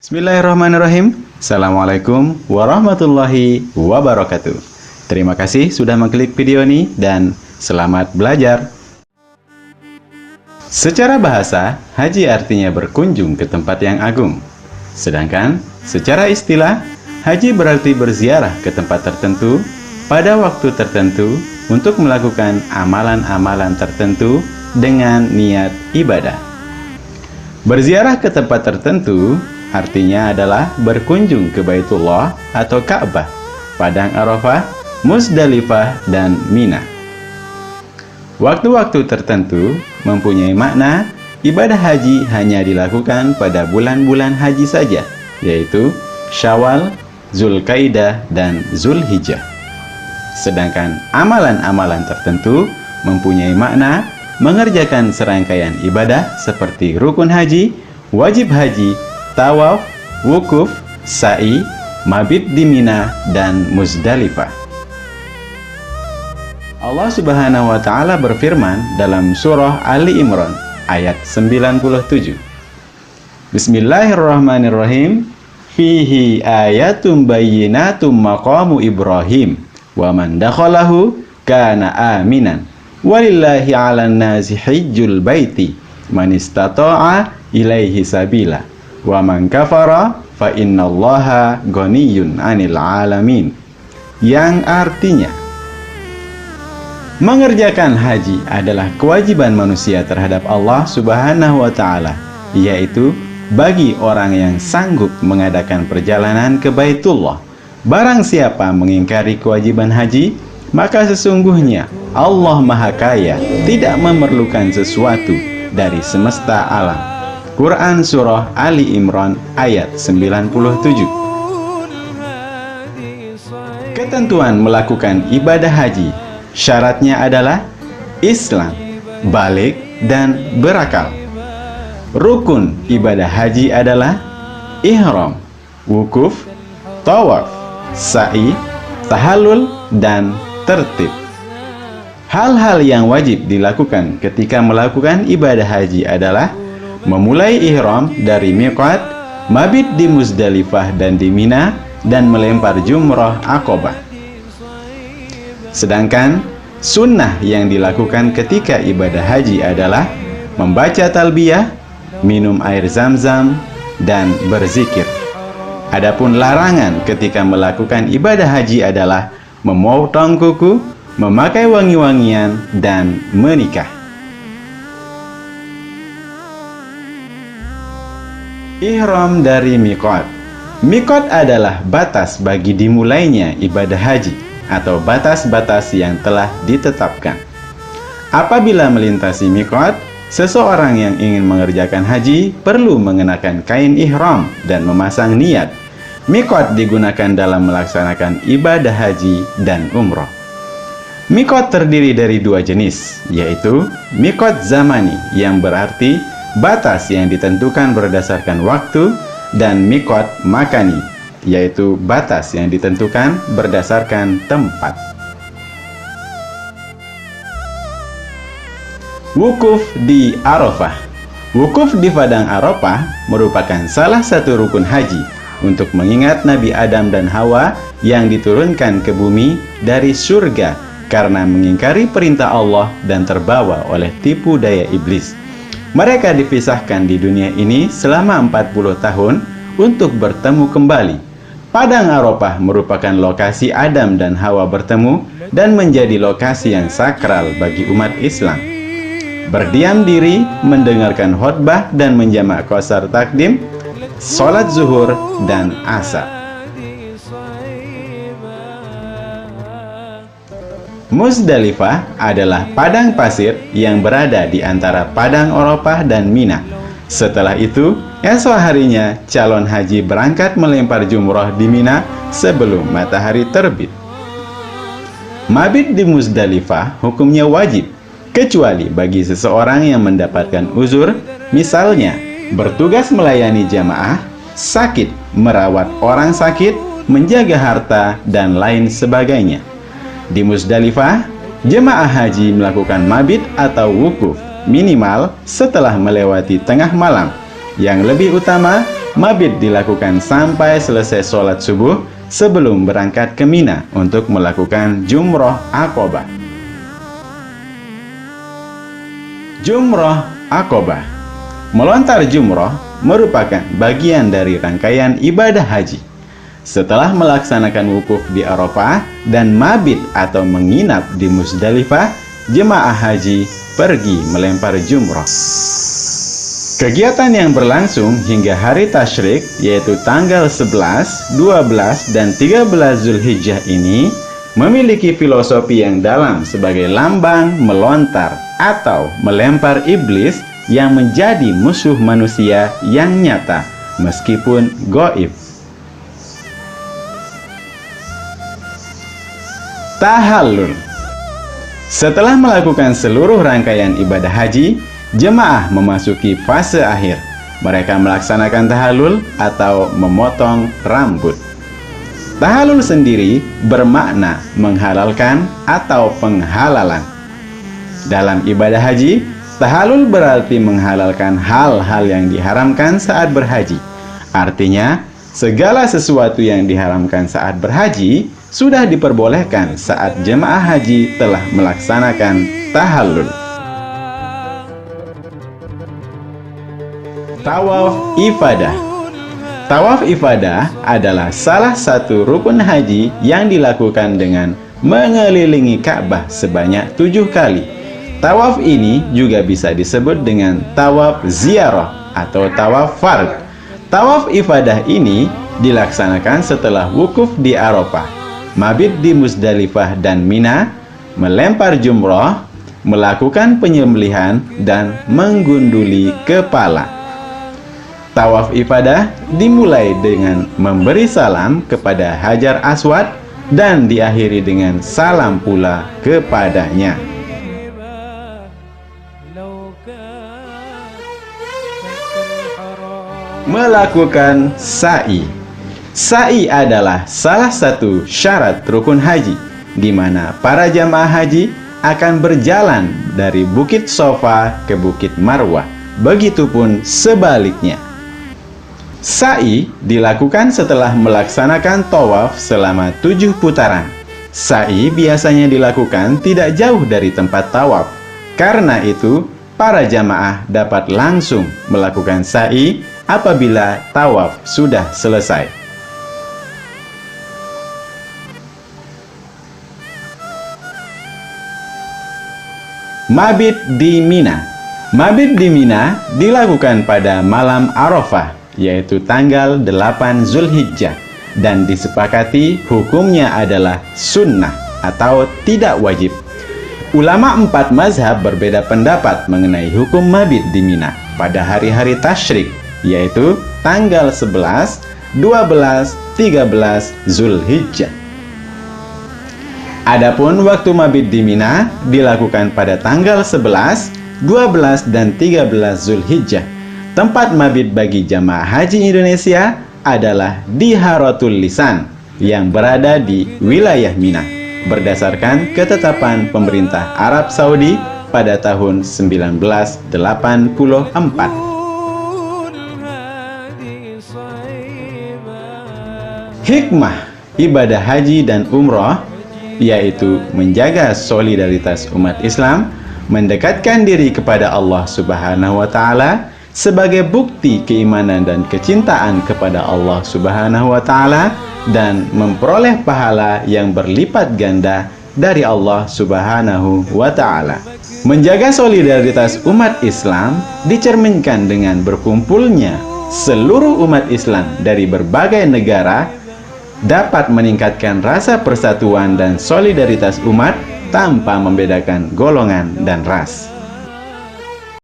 Bismillahirrahmanirrahim. Assalamualaikum warahmatullahi wabarakatuh. Terima kasih sudah mengklik video ini dan selamat belajar. Secara bahasa, haji artinya berkunjung ke tempat yang agung. Sedangkan secara istilah, haji berarti berziarah ke tempat tertentu pada waktu tertentu untuk melakukan amalan-amalan tertentu dengan niat ibadah. Berziarah ke tempat tertentu artinya adalah berkunjung ke Baitullah atau Ka'bah, Padang Arafah, Muzdalifah, dan Mina. Waktu-waktu tertentu mempunyai makna. Ibadah haji hanya dilakukan pada bulan-bulan haji saja, yaitu Syawal, Zulkaidah, dan Zulhijjah. Sedangkan amalan-amalan tertentu mempunyai makna mengerjakan serangkaian ibadah seperti rukun haji, wajib haji, tawaf, wukuf, sa'i, mabit di Mina, dan Muzdalifah. Allah Subhanahu wa Ta'ala berfirman dalam surah Ali Imran ayat 97. Bismillahirrahmanirrahim. Fihi ayatum bayyinatum maqamu Ibrahim wa man dakhalahu kana aminan walillahi 'alan nasi hajjul baiti man istata'a ilaihi sabila wa man kafara fa innallaha ghaniyyun 'anil 'alamin. Yang artinya, mengerjakan haji adalah kewajiban manusia terhadap Allah Subhanahu wa Ta'ala, yaitu bagi orang yang sanggup mengadakan perjalanan ke Baitullah. Barang siapa mengingkari kewajiban haji, maka sesungguhnya Allah Maha Kaya, tidak memerlukan sesuatu dari semesta alam. Quran Surah Ali Imran ayat 97. Ketentuan melakukan ibadah haji, syaratnya adalah Islam, baligh, dan berakal. Rukun ibadah haji adalah ihram, wukuf, tawaf, sa'i, tahallul, dan tertib. Hal-hal yang wajib dilakukan ketika melakukan ibadah haji adalah memulai ihram dari miqat, mabit di Muzdalifah dan di Mina, dan melempar jumrah Aqabah. Sedangkan sunnah yang dilakukan ketika ibadah haji adalah membaca talbiyah, minum air zam-zam, dan berzikir. Adapun larangan ketika melakukan ibadah haji adalah memotong kuku, memakai wangi-wangian, dan menikah. Ihram dari miqat. Miqat adalah batas bagi dimulainya ibadah haji atau batas-batas yang telah ditetapkan. Apabila melintasi miqat, seseorang yang ingin mengerjakan haji perlu mengenakan kain ihram dan memasang niat. Miqat digunakan dalam melaksanakan ibadah haji dan umrah. Miqat terdiri dari dua jenis, yaitu miqat zamani yang berarti batas yang ditentukan berdasarkan waktu, dan miqat makani, yaitu batas yang ditentukan berdasarkan tempat. Wukuf di Arafah. Wukuf di Padang Arafah merupakan salah satu rukun haji untuk mengingat Nabi Adam dan Hawa yang diturunkan ke bumi dari surga karena mengingkari perintah Allah dan terbawa oleh tipu daya iblis. Mereka dipisahkan di dunia ini selama 40 tahun untuk bertemu kembali. Padang Arafah merupakan lokasi Adam dan Hawa bertemu dan menjadi lokasi yang sakral bagi umat Islam. Berdiam diri, mendengarkan khutbah dan menjamak qasar takdim, sholat zuhur dan asar. Muzdalifah adalah padang pasir yang berada di antara Padang Arafah dan Mina. Setelah itu, esok harinya calon haji berangkat melempar jumrah di Mina sebelum matahari terbit. Mabit di Muzdalifah hukumnya wajib, kecuali bagi seseorang yang mendapatkan uzur, misalnya bertugas melayani jamaah, sakit, merawat orang sakit, menjaga harta, dan lain sebagainya. Di Muzdalifah, jemaah haji melakukan mabit atau wukuf minimal setelah melewati tengah malam. Yang lebih utama, Mabit dilakukan sampai selesai sholat subuh sebelum berangkat ke Mina untuk melakukan Jumroh Aqobah. Jumroh Aqobah. Melontar jumroh merupakan bagian dari rangkaian ibadah haji. Setelah melaksanakan wukuf di Arafah dan mabit atau menginap di Musdalifah, jemaah haji pergi melempar jumroh. Kegiatan yang berlangsung hingga hari tasyrik, yaitu tanggal 11, 12, dan 13 Zulhijjah ini memiliki filosofi yang dalam sebagai lambang melontar atau melempar iblis yang menjadi musuh manusia yang nyata meskipun gaib. Tahallul. Setelah melakukan seluruh rangkaian ibadah haji, jemaah memasuki fase akhir. Mereka melaksanakan tahallul atau memotong rambut. Tahallul sendiri bermakna menghalalkan atau penghalalan. Dalam ibadah haji, tahallul berarti menghalalkan hal-hal yang diharamkan saat berhaji. Artinya, segala sesuatu yang diharamkan saat berhaji sudah diperbolehkan saat jemaah haji telah melaksanakan tahallul. Tawaf ifadah. Tawaf ifadah adalah salah satu rukun haji yang dilakukan dengan mengelilingi Ka'bah sebanyak 7 kali. Tawaf ini juga bisa disebut dengan tawaf ziarah atau tawaf fard. Tawaf ifadah ini dilaksanakan setelah wukuf di Arafah, mabit di Musdalifah dan Mina, melempar jumroh, melakukan penyembelihan, dan menggunduli kepala. Tawaf ifadah dimulai dengan memberi salam kepada Hajar Aswad dan diakhiri dengan salam pula kepadanya. Melakukan sa'i. Sa'i adalah salah satu syarat rukun haji, di mana para jamaah haji akan berjalan dari Bukit Sofa ke Bukit Marwah. Begitupun sebaliknya. Sa'i dilakukan setelah melaksanakan tawaf selama 7 putaran. Sa'i biasanya dilakukan tidak jauh dari tempat tawaf. Karena itu, para jamaah dapat langsung melakukan sa'i apabila tawaf sudah selesai. Mabit di Mina. Mabit di Mina dilakukan pada malam Arafah, yaitu tanggal 8 Zulhijjah, dan disepakati hukumnya adalah sunnah atau tidak wajib. Ulama 4 mazhab berbeda pendapat mengenai hukum mabit di Mina pada hari-hari tasyrik, yaitu tanggal 11, 12, 13 Zulhijjah. Adapun waktu mabit di Mina dilakukan pada tanggal 11, 12, dan 13 Zulhijjah. Tempat mabit bagi jamaah haji Indonesia adalah di Harotul Lisan yang berada di wilayah Mina berdasarkan ketetapan pemerintah Arab Saudi pada tahun 1984. Hikmah ibadah haji dan umroh yaitu menjaga solidaritas umat Islam, mendekatkan diri kepada Allah Subhanahu wa Ta'ala sebagai bukti keimanan dan kecintaan kepada Allah Subhanahu wa Ta'ala, dan memperoleh pahala yang berlipat ganda dari Allah Subhanahu wa Ta'ala. Menjaga solidaritas umat Islam dicerminkan dengan berkumpulnya seluruh umat Islam dari berbagai negara, dapat meningkatkan rasa persatuan dan solidaritas umat tanpa membedakan golongan dan ras.